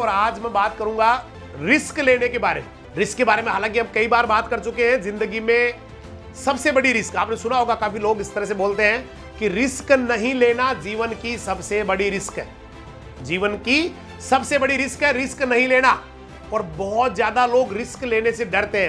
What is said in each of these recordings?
और आज मैं बात करूंगा रिस्क लेने के बारे में। रिस्क के बारे में हालांकि हम कई बार बात कर चुके हैं। जिंदगी में सबसे बड़ी रिस्क, आपने सुना होगा, काफी लोग इस तरह से बोलते हैं कि रिस्क नहीं लेना जीवन की सबसे बड़ी रिस्क है। जीवन की सबसे बड़ी रिस्क है रिस्क नहीं लेना। और बहुत ज्यादा लोग रिस्क लेने से डरते हैं।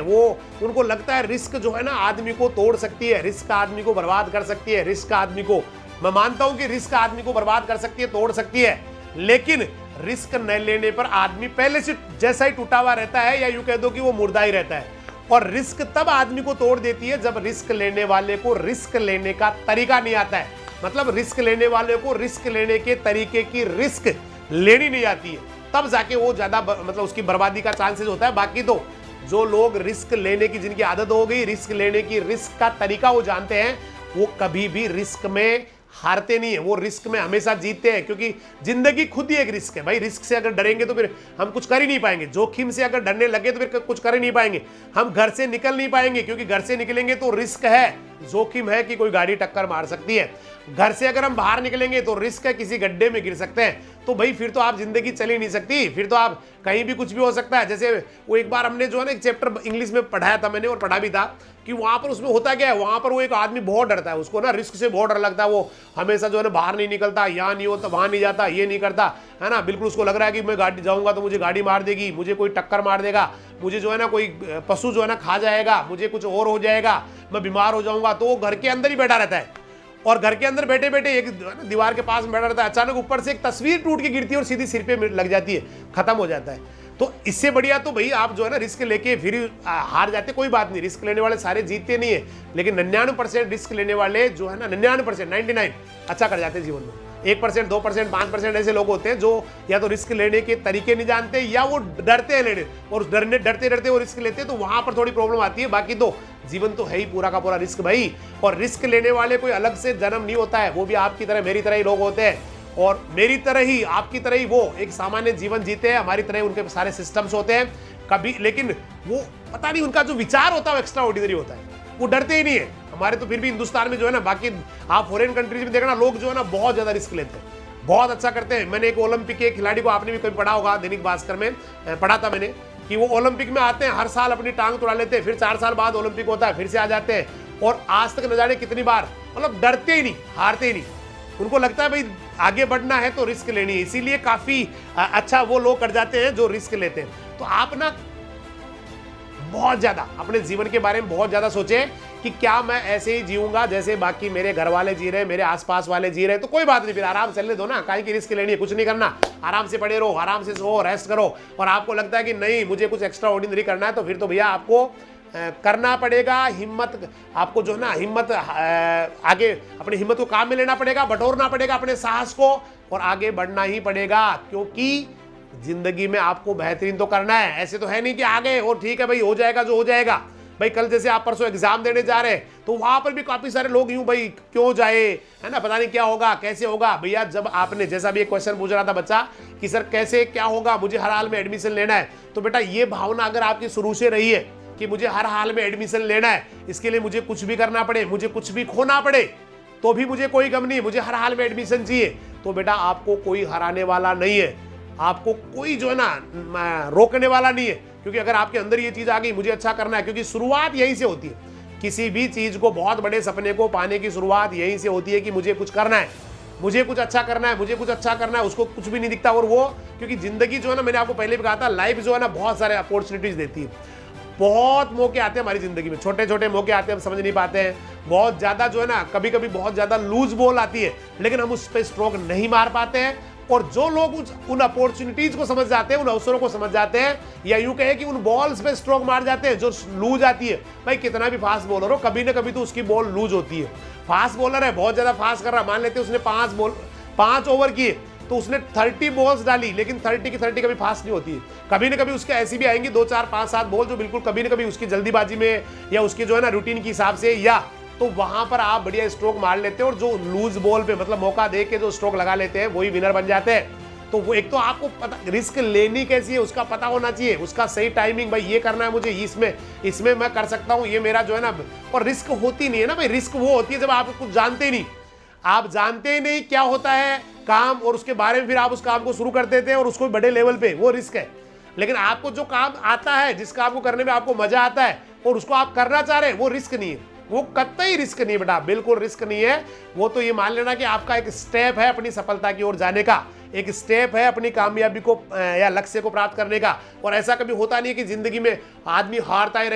उनको लगता है रिस्क जो है ना आदमी को तोड़ सकती है, रिस्क आदमी को बर्बाद कर सकती है, रिस्क आदमी को, मैं मानता हूं कि रिस्क आदमी को बर्बाद कर सकती है, तोड़ सकती है, लेकिन रिस्क न लेने पर आदमी पहले से जैसा ही टूटा हुआ रहता है, या यूं कह दो कि वो मुर्दा ही रहता है। और रिस्क तब आदमी को तोड़ देती है जब रिस्क लेने वाले को रिस्क लेने का तरीका नहीं आता है। मतलब रिस्क लेने वाले को रिस्क लेने के तरीके की रिस्क लेनी नहीं आती है, तब जाके वो ज्यादा मतलब उसकी बर्बादी का चांसेस होता है। बाकी तो जो लोग रिस्क लेने की, जिनकी आदत हो गई, रिस्क लेने की, रिस्क का तरीका वो जानते हैं, वो कभी भी रिस्क में हारते नहीं है, वो रिस्क में हमेशा जीतते हैं। क्योंकि जिंदगी खुद ही एक रिस्क है भाई। रिस्क से अगर डरेंगे तो फिर हम कुछ कर ही नहीं पाएंगे। जोखिम से अगर डरने लगे तो फिर कुछ कर ही नहीं पाएंगे। हम घर से निकल नहीं पाएंगे, क्योंकि घर से निकलेंगे तो रिस्क है, जोखिम है कि कोई गाड़ी टक्कर मार सकती है। घर से अगर हम बाहर निकलेंगे तो रिस्क है, किसी गड्ढे में गिर सकते हैं। तो भाई फिर तो आप जिंदगी चल ही नहीं सकती, फिर तो आप कहीं भी कुछ भी हो सकता है। जैसे वो एक बार हमने जो है ना एक चैप्टर इंग्लिश में पढ़ाया था मैंने, और पढ़ा भी था कि वहां पर उसमें होता क्या है, वहां पर वो एक आदमी बहुत डरता है, उसको ना रिस्क से बहुत डर लगता है। वो हमेशा जो है ना बाहर नहीं निकलता, यहाँ नहीं होता, वहां नहीं जाता, ये नहीं करता है ना। बिल्कुल उसको लग रहा है कि मैं गाड़ी जाऊंगा तो मुझे गाड़ी मार देगी, मुझे कोई टक्कर मार देगा, मुझे जो है ना कोई पशु जो है ना खा जाएगा, मुझे कुछ और हो जाएगा, मैं बीमार हो जाऊंगा। तो वो घर के अंदर ही बैठा रहता है, और घर के अंदर बैठे बैठे एक दीवार के पास में बैठा रहता है। अचानक ऊपर से एक तस्वीर टूट के गिरती है और सीधी सिर पे लग जाती है, खत्म हो जाता है। तो इससे बढ़िया तो भाई आप जो है ना रिस्क लेके फिर हार जाते, कोई बात नहीं। रिस्क लेने वाले सारे जीतते नहीं है, लेकिन 99% रिस्क लेने वाले जो है ना 99% 99 अच्छा कर जाते हैं जीवन में। 1% 2% 5% ऐसे लोग होते हैं जो या तो रिस्क लेने के तरीके नहीं जानते, या वो डरते हैं लेने, और डरते डरते वो रिस्क लेते हैं, तो वहां पर थोड़ी प्रॉब्लम आती है। बाकी तो जीवन तो है ही पूरा का पूरा रिस्क भाई। और रिस्क लेने वाले कोई अलग से जन्म नहीं होता है, वो भी आपकी तरह मेरी तरह ही लोग होते हैं, और मेरी तरह ही आपकी तरह ही वो एक सामान्य जीवन जीते हैं, हमारी तरह उनके सारे सिस्टम्स होते हैं कभी। लेकिन वो पता नहीं उनका जो विचार होता है वो एक्स्ट्रा ऑर्डिनरी होता है, वो डरते ही नहीं है। हमारे तो फिर भी हिंदुस्तान में जो है ना, बाकी आप फॉरेन कंट्रीज में देखना, लोग जो है ना बहुत ज्यादा रिस्क लेते हैं, बहुत अच्छा करते हैं। मैंने एक ओलंपिक के खिलाड़ी को, आपने भी कभी पढ़ा होगा, दैनिक भास्कर में पढ़ा था मैंने, कि वो ओलंपिक में आते हैं, हर साल अपनी टांग तुड़ा लेते हैं, फिर 4 साल बाद ओलंपिक होता है, फिर से आ जाते हैं, और आज तक न जाने कितनी बार, मतलब डरते ही नहीं, हारते ही नहीं। उनको लगता है भाई आगे बढ़ना है तो रिस्क लेनी है, इसीलिए काफी अच्छा वो लोग कर जाते हैं जो रिस्क लेते हैं। तो आप ना बहुत ज्यादा अपने जीवन के बारे में बहुत ज्यादा सोचें कि क्या मैं ऐसे ही जीऊंगा जैसे बाकी मेरे घर वाले जी रहे हैं, मेरे आसपास वाले जी रहे हैं। तो कोई बात नहीं, फिर आराम से चलने दो ना, काहे की रिस्क लेनी है, कुछ नहीं करना, आराम से पड़े रहो, आराम से सो, रेस्ट करो। और आपको लगता है कि नहीं मुझे कुछ एक्स्ट्रा ऑर्डिनरी करना है, तो फिर तो भैया आपको करना पड़ेगा। हिम्मत आपको जो है ना, हिम्मत आगे अपनी हिम्मत को काम में लेना पड़ेगा, बटोरना पड़ेगा अपने साहस को, और आगे बढ़ना ही पड़ेगा। क्योंकि जिंदगी में आपको बेहतरीन तो करना है, ऐसे तो है नहीं कि आगे और ठीक है भाई हो जाएगा जो हो जाएगा। भाई कल जैसे आप परसों एग्जाम देने जा रहे हैं, तो वहां पर भी काफी सारे लोग यूं भाई क्यों जाए, है ना, पता नहीं क्या होगा, कैसे होगा। भैया जब आपने, जैसा भी एक क्वेश्चन पूछ रहा था बच्चा कि सर कैसे क्या होगा, मुझे हर हाल में एडमिशन लेना है, तो बेटा ये भावना अगर आपकी शुरू से रही है कि मुझे हर हाल में एडमिशन लेना है, इसके लिए मुझे कुछ भी करना पड़े, मुझे कुछ भी खोना पड़े, तो भी मुझे कोई गम नहीं, मुझे हर हाल में एडमिशन चाहिए, तो बेटा आपको कोई हराने वाला नहीं है, आपको कोई जो है ना रोकने वाला नहीं है। क्योंकि अगर आपके अंदर ये चीज आ गई मुझे अच्छा करना है, क्योंकि शुरुआत यहीं से होती है, किसी भी चीज को, बहुत बड़े सपने को पाने की शुरुआत यहीं से होती है कि मुझे कुछ करना है, मुझे कुछ अच्छा करना है, मुझे कुछ अच्छा करना है। उसको कुछ भी नहीं दिखता। और वो क्योंकि जिंदगी जो है ना, मैंने आपको पहले भी कहा था, लाइफ जो है ना बहुत सारे अपॉर्चुनिटीज देती है, बहुत मौके आते हैं हमारी जिंदगी में, छोटे छोटे मौके आते हैं, हम समझ नहीं पाते हैं। बहुत ज्यादा जो है ना, कभी कभी बहुत ज्यादा लूज बॉल आती है, लेकिन हम उस पर स्ट्रोक नहीं मार पाते हैं। और जो लोग उन अपॉर्चुनिटीज को समझ जाते हैं, उन अवसरों को समझ जाते हैं, या यूं कहे कि उन बॉल्स पे स्ट्रोक मार जाते हैं जो लूज आती है। भाई कितना भी फास्ट बॉलर हो, कभी ना कभी तो उसकी बॉल लूज होती है। फास्ट बॉलर है, बहुत ज्यादा फास्ट कर रहा, मान लेते हैं उसने 5 ओवर किए, तो उसने 30 बॉल्स डाली, लेकिन 30 की 30 कभी फास्ट नहीं होती है। कभी ना कभी उसके ऐसी भी आएंगी 2 4 5 7 बॉल जो बिल्कुल कभी ना कभी उसकी जल्दीबाजी में, या उसके जो है ना रूटीन के हिसाब से, या तो वहां पर आप बढ़िया स्ट्रोक मार लेते हैं, और जो लूज बॉल पे मतलब मौका दे के जो स्ट्रोक लगा लेते हैं वही विनर बन जाते हैं। तो वो एक तो आपको पता, रिस्क लेनी कैसी है उसका पता होना चाहिए, उसका सही टाइमिंग, भाई ये करना है मुझे, इसमें मैं कर सकता हूँ, ये मेरा जो है ना। और रिस्क होती नहीं है ना भाई, रिस्क वो होती है जब आप कुछ जानते ही नहीं, आप जानते ही नहीं क्या होता है, काम और उसके बारे में फिर आप उस काम को शुरू कर देते हैं और उसको बड़े लेवल पे, वो रिस्क है। लेकिन आपको जो काम आता है, जिस काम को करने में आपको मजा आता है और उसको आप करना चाह रहे हैं, वो रिस्क नहीं है, वो कतई रिस्क नहीं है बेटा, बिल्कुल रिस्क नहीं है। वो तो ये मान लेना कि आपका एक स्टेप है अपनी सफलता की ओर जाने का, एक स्टेप है अपनी कामयाबी को या लक्ष्य को प्राप्त करने का। और ऐसा कभी होता नहीं है कि जिंदगी में आदमी हारता ही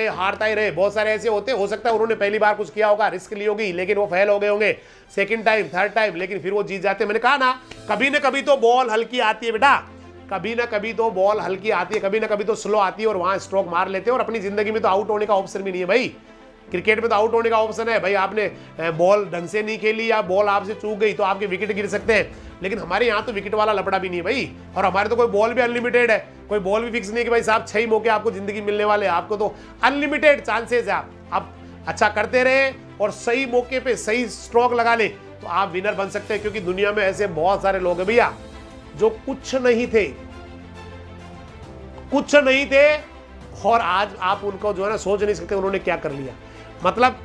रहे। बहुत सारे ऐसे होते, हो सकता है उन्होंने पहली बार कुछ किया होगा, रिस्क ली होगी, लेकिन वो फेल हो गए होंगे सेकंड टाइम, थर्ड टाइम, लेकिन फिर वो जीत जाते हैं। मैंने कहा ना, कभी ना कभी तो बॉल हल्की आती है बेटा, कभी ना कभी तो बॉल हल्की आती है, कभी ना कभी तो स्लो आती है और वहां स्ट्रोक मार लेते हैं। और अपनी जिंदगी में तो आउट होने का ऑप्शन भी नहीं है भाई। क्रिकेट में तो आउट होने का ऑप्शन है भाई, आपने बॉल ढंग से नहीं खेली या बॉल आपसे चूक गई तो आपके विकेट गिर सकते हैं। लेकिन हमारे यहाँ तो विकेट वाला लपड़ा भी नहीं है भाई, और हमारे तो कोई बॉल भी अनलिमिटेड है, कोई बॉल भी फिक्स नहीं कि भाई साहब 6 मौके आपको जिंदगी मिलने वाले हैं। आपको तो अनलिमिटेड चांसेस है। आप अच्छा करते रहे और सही मौके पे सही स्ट्रोक लगा ले तो आप विनर बन सकते हैं। क्योंकि दुनिया में ऐसे बहुत सारे लोग हैं भैया जो कुछ नहीं थे और आज आप उनको जो है ना सोच नहीं सकते उन्होंने क्या कर लिया। मतलब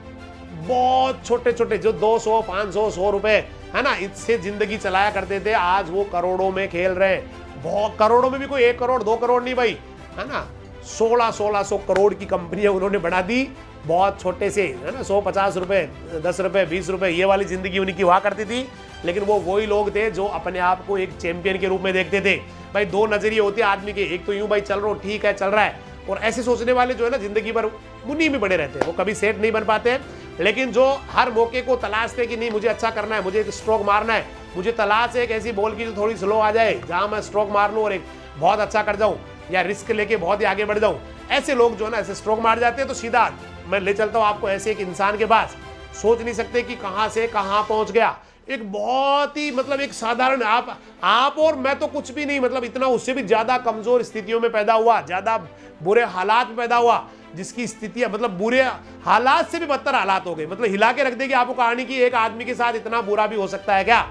बहुत छोटे छोटे जो 200, 500, 100 रुपए है ना, इससे जिंदगी चलाया करते थे, आज वो करोड़ों में खेल रहे हैं। बहुत करोड़ों में भी कोई 1 करोड़ 2 करोड़ नहीं भाई, है ना, 1600 करोड़ की कंपनियां उन्होंने बढ़ा दी बहुत छोटे से, है ना, 150 रुपए, 10 रुपए, 20 रुपए, ये वाली जिंदगी उनकी हुआ करती थी। लेकिन वो वही लोग थे जो अपने आप को एक चैंपियन के रूप में देखते थे। भाई 2 नजरिए होते हैं आदमी के, एक तो यूं भाई चल रहा हूं, ठीक है चल रहा है, और ऐसे सोचने वाले जो है ना जिंदगी भर उन्हीं में बड़े रहते हैं, वो कभी सेट नहीं बन पाते। लेकिन जो हर मौके को तलाशते कि नहीं मुझे अच्छा करना है, मुझे एक स्ट्रोक मारना है, मुझे तलाश है एक ऐसी बॉल की जो थोड़ी स्लो आ जाए, जहां मैं स्ट्रोक मार लूं और एक बहुत अच्छा कर जाऊं या रिस्क लेके बहुत ही आगे बढ़ जाऊं, ऐसे लोग जो है ना ऐसे स्ट्रोक मार जाते हैं। तो सीधा मैं ले चलता हूं आपको ऐसे एक इंसान के पास, सोच नहीं सकते कि कहां से कहां पहुंच गया। एक बहुत ही मतलब एक साधारण आप और मैं तो कुछ भी नहीं, मतलब इतना उससे भी ज्यादा कमजोर स्थितियों में पैदा हुआ, ज्यादा बुरे हालात में पैदा हुआ, जिसकी स्थितियां मतलब बुरे हालात से भी बदतर हालात हो गए, मतलब हिला के रख देगी आपको कहानी की एक आदमी के साथ इतना बुरा भी हो सकता है क्या,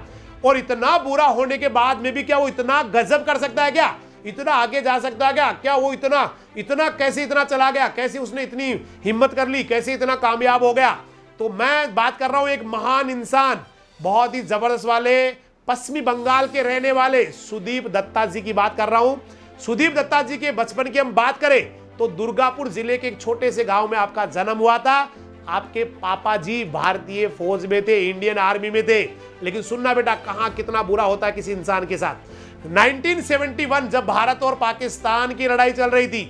और इतना बुरा होने के बाद में भी क्या वो इतना गजब कर सकता है क्या, इतना आगे जा सकता है क्या वो इतना कैसे इतना चला गया, कैसे उसने इतनी हिम्मत कर ली, कैसे इतना कामयाब हो गया। तो मैं बात कर रहा हूं एक महान इंसान, बहुत ही जबरदस्त वाले, पश्चिमी बंगाल के रहने वाले सुदीप दत्ता जी की बात कर रहा हूं। सुदीप दत्ता जी के बचपन की हम बात करें तो दुर्गापुर जिले के एक छोटे से गांव में आपका जन्म हुआ था। आपके पापा जी भारतीय फौज में थे, इंडियन आर्मी में थे। लेकिन सुनना बेटा कहां कितना बुरा होता है किसी इंसान के साथ। 1971 जब भारत और पाकिस्तान की लड़ाई चल रही थी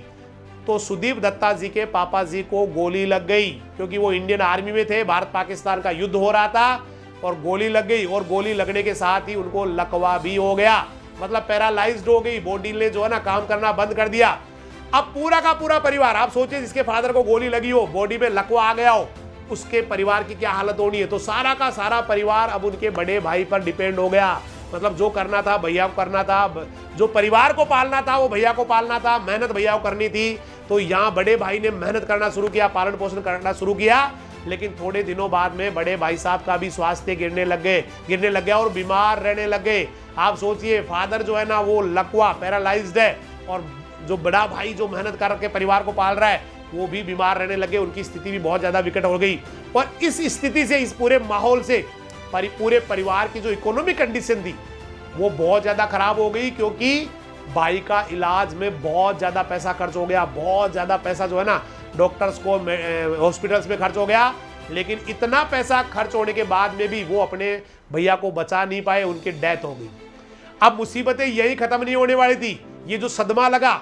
तो सुदीप दत्ता जी के पापा जी को गोली लग गई, क्योंकि वो इंडियन आर्मी में थे, भारत पाकिस्तान का युद्ध हो रहा था और गोली लग गई, और गोली लगने के साथ ही उनको लकवा भी हो गया, मतलब पैरालाइज्ड हो गई, बॉडी ने जो है ना काम करना बंद कर दिया। अब पूरा का पूरा परिवार, आप सोचिए जिसके फादर को गोली लगी हो, बॉडी में लकवा आ गया हो, उसके परिवार की क्या हालत होनी है। तो सारा का सारा परिवार अब उनके बड़े भाई पर डिपेंड हो गया, मतलब जो करना था भैया को करना था, जो परिवार को पालना था वो भैया को पालना था, मेहनत भैया को करनी थी। तो यहाँ बड़े भाई ने मेहनत करना शुरू किया, पालन पोषण करना शुरू किया। लेकिन थोड़े दिनों बाद में बड़े भाई साहब का भी स्वास्थ्य गिरने लग गया और बीमार रहने लग गए। आप सोचिए फादर जो है ना वो लकवा पैरालाइज्ड है, और जो बड़ा भाई जो मेहनत करके परिवार को पाल रहा है वो भी बीमार रहने लगे, उनकी स्थिति भी बहुत ज्यादा विकट हो गई। और इस स्थिति से, इस पूरे माहौल से पूरे परिवार की जो इकोनॉमिक कंडीशन थी वो बहुत ज्यादा खराब हो गई, क्योंकि भाई का इलाज में बहुत ज्यादा पैसा खर्च हो गया, बहुत ज्यादा पैसा जो है ना डॉक्टर्स को हॉस्पिटल्स में खर्च हो गया। लेकिन इतना पैसा खर्च होने के बाद में भी वो अपने भैया को बचा नहीं पाए, उनकी डेथ हो गई। अब मुसीबतें यही खत्म नहीं होने वाली थी, ये जो सदमा लगा,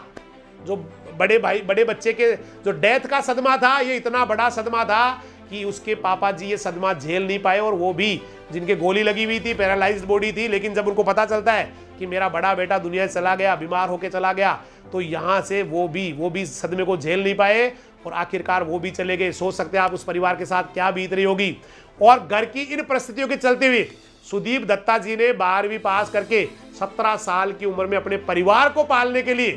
जो बड़े बच्चे के जो डेथ का सदमा था, ये इतना बड़ा सदमा था कि उसके पापा जी ये सदमा झेल नहीं पाए, और वो भी जिनके गोली लगी हुई थी, पैरालाइज्ड बॉडी थी। लेकिन जब उनको पता चलता है कि मेरा बड़ा बेटा दुनिया से चला गया, बीमार होके चला गया, तो यहाँ से वो भी सदमे को झेल नहीं पाए और आखिरकार वो भी चले गए। सोच सकते हैं आप उस परिवार के साथ क्या बीत रही होगी। और घर की इन परिस्थितियों के चलते हुए सुदीप दत्ता जी ने 12वीं पास करके 17 साल की उम्र में अपने परिवार को पालने के लिए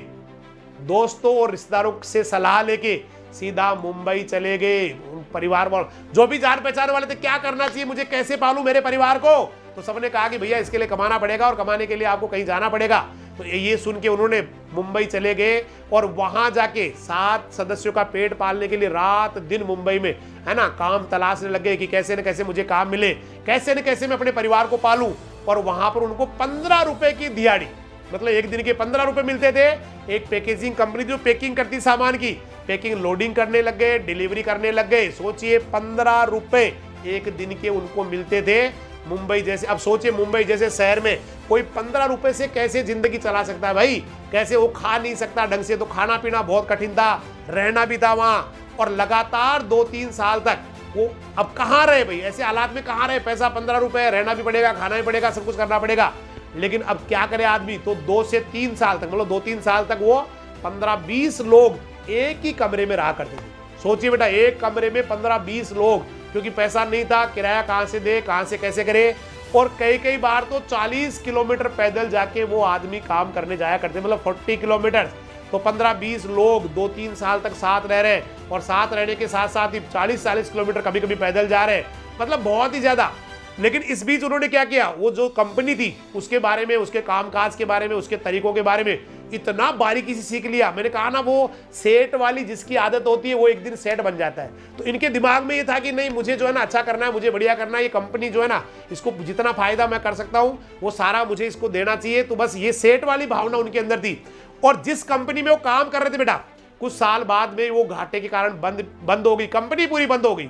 दोस्तों और रिश्तेदारों से सलाह लेके सीधा मुंबई चले गए। परिवार वालों जो भी जान पहचान वाले थे, क्या करना चाहिए मुझे, कैसे पालूं मेरे परिवार को, तो सबने कहा कि भैया इसके लिए कमाना पड़ेगा और कमाने के लिए आपको कहीं जाना पड़ेगा। तो ये सुन के उन्होंने मुंबई चले गए और वहां जाके 7 सदस्यों का पेट पालने के लिए रात दिन मुंबई में, है ना, काम तलाशने लगे कि कैसे न कैसे मुझे काम मिले, कैसे न कैसे मैं अपने परिवार को पालूं। और वहां पर उनको 15 रुपए की दिहाड़ी, मतलब एक दिन के 15 रुपए मिलते थे। एक पैकेजिंग कंपनी जो पैकिंग करती सामान की, पैकिंग लोडिंग करने लग गए, डिलीवरी करने लग गए। सोचिए 15 रुपए एक दिन के उनको मिलते थे। मुंबई जैसे, अब सोचिए मुंबई जैसे शहर में कोई 15 रुपए से कैसे जिंदगी चला सकता है भाई? कैसे? वो खा नहीं सकता ढंग से, तो खाना पीना बहुत कठिन था, रहना भी था वहां। और लगातार 2-3 साल तक वो, अब कहाँ रहे भाई? ऐसे हालात में कहाँ रहे? पैसा 15 रुपए, रहना भी पड़ेगा, खाना भी पड़ेगा, सब कुछ करना पड़ेगा। लेकिन अब क्या करे आदमी? तो 2 से 3 साल तक, मतलब 2-3 साल तक वो 15-20 लोग एक ही कमरे में रहा करते थे। सोचिए बेटा, एक कमरे में 15-20 लोग, क्योंकि पैसा नहीं था, किराया कहां से दे, कहां से कैसे करे। और कई बार तो 40 किलोमीटर पैदल जाके वो आदमी काम करने जाया करते, मतलब 40 किलोमीटर। तो 15-20 लोग 2-3 साल तक साथ रह रहे, और साथ रहने के साथ साथ ही 40-40 किलोमीटर कभी कभी पैदल जा रहे, मतलब बहुत ही ज्यादा। लेकिन इस बीच उन्होंने क्या किया? वो जो कंपनी थी उसके बारे में, उसके कामकाज के बारे में, उसके तरीकों के बारे में इतना बारीकी से सीख लिया। मैंने कहा ना, वो सेठ वाली जिसकी आदत होती है वो एक दिन सेठ बन जाता है। तो इनके दिमाग में ये था कि नहीं, मुझे जो है ना अच्छा करना है, मुझे बढ़िया करना है, ये कंपनी जो है ना, इसको जितना फायदा मैं कर सकता हूँ वो सारा मुझे इसको देना चाहिए। तो बस ये सेठ वाली भावना उनके अंदर थी। और जिस कंपनी में वो काम कर रहे थे बेटा, कुछ साल बाद में वो घाटे के कारण बंद हो गई, कंपनी पूरी बंद हो गई।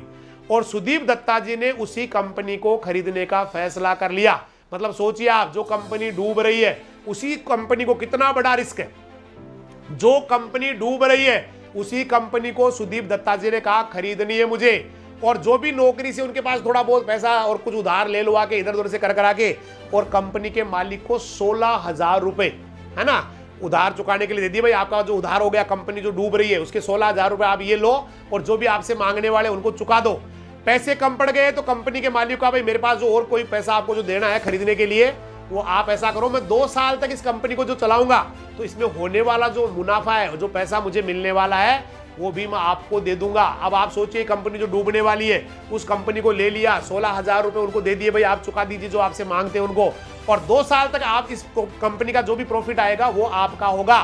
और सुदीप दत्ता जी ने उसी कंपनी को खरीदने का फैसला कर लिया। मतलब सोचिए आप, जो कंपनी डूब रही है उसी कंपनी को, कितना बड़ा रिस्क है। जो कंपनी डूब रही है उसी कंपनी को सुदीप दत्ता जी ने कहा खरीदनी है मुझे। और जो भी नौकरी से उनके पास थोड़ा बहुत पैसा और कुछ उधार ले लो आके, इधर उधर से कर करा के, और कंपनी के मालिक को 16,000 रुपए, है ना, उधार चुकाने के लिए दे दिए। भाई आपका जो उधार हो गया, कंपनी जो डूब रही है उसके 16,000 रुपए आप ये लो, और जो भी आपसे मांगने वाले उनको चुका दो। पैसे कम पड़ गए तो कंपनी के मालिक का, भाई मेरे पास जो और कोई पैसा आपको जो देना है खरीदने के लिए, वो आप ऐसा करो, मैं 2 साल तक इस कंपनी को जो चलाऊंगा, तो इसमें होने वाला जो मुनाफा है, जो पैसा मुझे मिलने वाला है, वो भी मैं आपको दे दूंगा। अब आप सोचिए, कंपनी जो डूबने वाली है उस कंपनी को ले लिया, 16,000 रुपए उनको दे दिए, भाई आप चुका दीजिए जो आपसे मांगते हैं उनको, और 2 साल तक आप इस कंपनी का जो भी प्रॉफिट आएगा वो आपका होगा,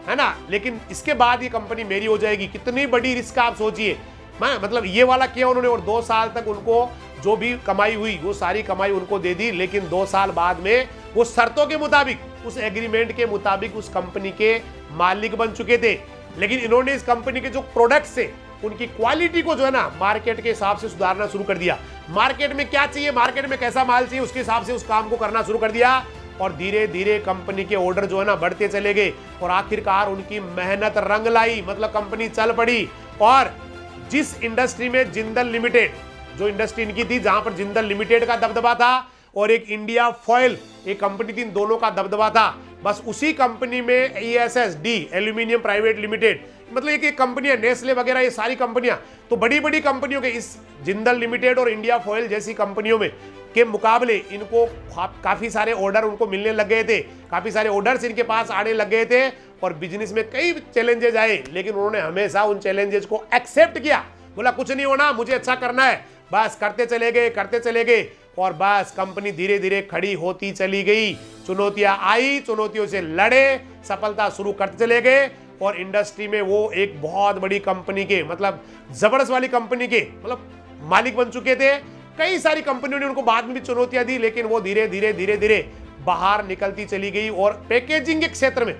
है ना। लेकिन इसके बाद ये कंपनी मेरी हो जाएगी। कितनी बड़ी रिस्क आप सोचिए। मतलब ये वाला किया उन्होंने, और 2 साल तक उनको जो भी कमाई हुई वो सारी कमाई उनको दे दी। लेकिन 2 साल बाद में वो शर्तों के मुताबिक, उस एग्रीमेंट के मुताबिक उस कंपनी के मालिक बन चुके थे। लेकिन इन्होंने इस कंपनी के जो प्रोडक्ट्स है उनकी क्वालिटी को जो है ना, मार्केट के हिसाब से सुधारना शुरू कर दिया। मार्केट में क्या चाहिए, मार्केट में कैसा माल चाहिए, उसके हिसाब से उस काम को करना शुरू कर दिया। और धीरे धीरे कंपनी के ऑर्डर जो है ना बढ़ते चले गए, और आखिरकार उनकी मेहनत रंग लाई, मतलब कंपनी चल पड़ी। और जिस इंडस्ट्री में जिंदल लिमिटेड, जो इंडस्ट्री इनकी थी, जहां पर जिंदल लिमिटेड का दबदबा था और एक इंडिया फॉयल एक कंपनी थी, इन दोनों का दबदबा था, बस उसी कंपनी में ESSD एल्यूमिनियम प्राइवेट लिमिटेड, मतलब एक कंपनी है, नेस्ले वगैरह, ये सारी कंपनियां, तो बड़ी बड़ी कंपनियों के इस जिंदल लिमिटेड और इंडिया फॉयल जैसी कंपनियों में के मुकाबले इनको काफी सारे ऑर्डर उनको मिलने लग गए थे, काफी सारे ऑर्डर्स इनके पास आने लग गए थे। और बिजनेस में कई चैलेंजेस आए, लेकिन उन्होंने हमेशा उन चैलेंजेस को एक्सेप्ट किया। बोला कुछ नहीं होना, मुझे अच्छा करना है, बस करते चले गए, करते चले गए। और बस कंपनी धीरे धीरे खड़ी होती चली गई। चुनौतियां आई, चुनौतियों से लड़े, सफलता शुरू करते चले गए, और इंडस्ट्री में वो एक बहुत बड़ी कंपनी के, मतलब जबरदस्त वाली कंपनी के, मतलब मालिक बन चुके थे। कई सारी कंपनियों ने उनको बाद में भी चुनौतियां दी, लेकिन वो धीरे धीरे बाहर निकलती चली गई। और पैकेजिंग के क्षेत्र में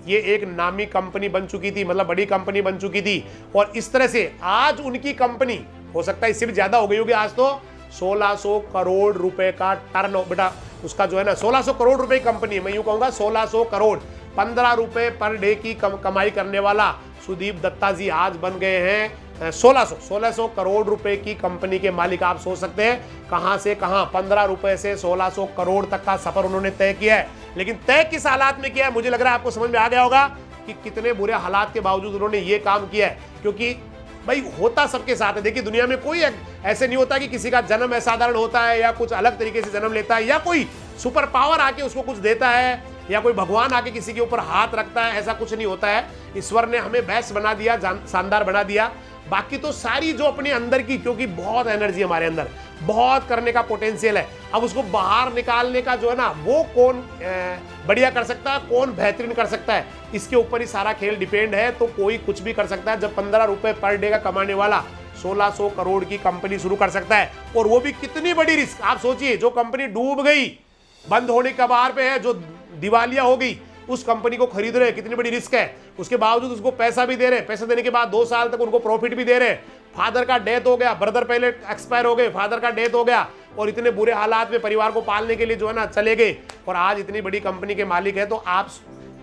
ये एक नामी कंपनी बन चुकी थी, मतलब बड़ी कंपनी बन चुकी थी। और इस तरह से आज उनकी कंपनी, हो सकता है इससे भी ज्यादा हो गई होगी, आज तो 1600 करोड़ रुपए का टर्न, बेटा उसका जो है ना 1600 करोड़ रुपए की कंपनी है। मैं यूं कहूंगा 1600 करोड़, 15 रुपए पर डे की कमाई करने वाला सुदीप दत्ता जी आज बन गए हैं 1600 करोड़ रुपए की कंपनी के मालिक। आप सोच सकते हैं कहां से कहां, 15 रुपए से 1600 करोड़ तक का सफर उन्होंने तय किया है। लेकिन तय किस हालात में किया है, मुझे लग रहा है आपको समझ में आ गया होगा कि कितने बुरे हालात के बावजूद उन्होंने ये काम किया है। क्योंकि भाई होता सबके साथ है। देखिए दुनिया में कोई ऐसे नहीं होता कि किसी का जन्म असाधारण होता है या कुछ अलग तरीके से जन्म लेता है, या कोई सुपर पावर आके उसको कुछ देता है, या कोई भगवान आके किसी के ऊपर हाथ रखता है, ऐसा कुछ नहीं होता है। ईश्वर ने हमें बेस्ट बना दिया, शानदार बना दिया। बाकी तो सारी जो अपने अंदर की, क्योंकि बहुत एनर्जी हमारे अंदर, बहुत करने का पोटेंशियल है, अब उसको बाहर निकालने का जो है ना, वो कौन बढ़िया कर सकता है, कौन बेहतरीन कर सकता है, इसके ऊपर ही सारा खेल डिपेंड है। तो कोई कुछ भी कर सकता है। जब 15 रुपए पर डे का कमाने वाला 1600 करोड़ की कंपनी शुरू कर सकता है, और वो भी कितनी बड़ी रिस्क। आप सोचिए, जो कंपनी डूब गई बंद होने के कगार पे है, जो दिवालिया हो गई, उस कंपनी को खरीद रहे हैं, कितनी बड़ी रिस्क है, उसके बावजूद उसको पैसा भी दे रहे हैं, पैसा देने के बाद 2 साल तक उनको प्रॉफिट भी दे रहे हैं। फादर का डेथ हो गया, ब्रदर पहले एक्सपायर हो गए, फादर का डेथ हो गया और इतने बुरे हालात में परिवार को पालने के लिए जो है ना चले गए, और आज इतनी बड़ी कंपनी के मालिक है। तो आप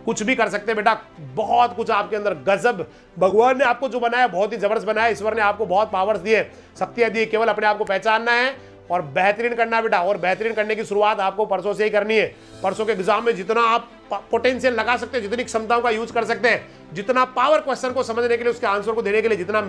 कुछ भी कर सकते हैं बेटा, बहुत कुछ आपके अंदर गजब, भगवान ने आपको जो बनाया बहुत ही जबरदस्त बनाया, ईश्वर ने आपको बहुत पावर्स दिए, शक्तियां दी, केवल अपने आप को पहचानना है और बेहतरीन करना है बेटा। और बेहतरीन करने की शुरुआत आपको परसों से ही करनी है। परसों के एग्जाम में जितना आप पोटेंशियल लगा सकते हैं, जितनी क्षमताओं का यूज कर सकते हैं, जितना पावर क्वेश्चन को समझने के लिए, उसके आंसर को देने के लिए जितना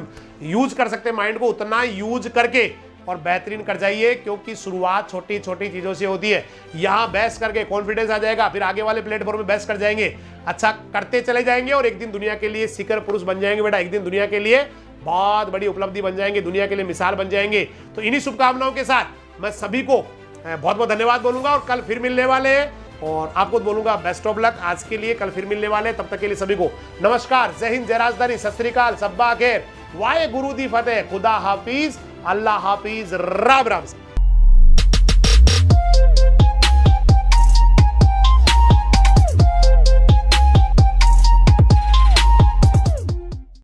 यूज कर सकते हैं माइंड को, उतना यूज करके और बेहतरीन कर जाइए, क्योंकि शुरुआत छोटी छोटी चीजों से होती है। यहां बहस करके कॉन्फिडेंस आ जाएगा, फिर आगे वाले प्लेटफॉर्म में बहस कर जाएंगे, अच्छा करते चले जाएंगे और एक दिन दुनिया के लिए शिखर पुरुष बन जाएंगे बेटा। एक दिन दुनिया के लिए बहुत बड़ी उपलब्धि बन जाएंगे, दुनिया के लिए मिसाल बन जाएंगे। तो इन्हीं शुभकामनाओं के साथ मैं सभी को बहुत बहुत धन्यवाद बोलूंगा और कल फिर मिलने वाले हैं, और आपको बोलूंगा बेस्ट ऑफ लक आज के लिए। कल फिर मिलने वाले हैं, तब तक के लिए सभी को नमस्कार, जय हिंद, जय राजधानी, सत श्री अकाल, सब्बा खैर, वाहे गुरु दी फतेह, खुदा हाफिज, अल्लाह हाफिज, राम राम।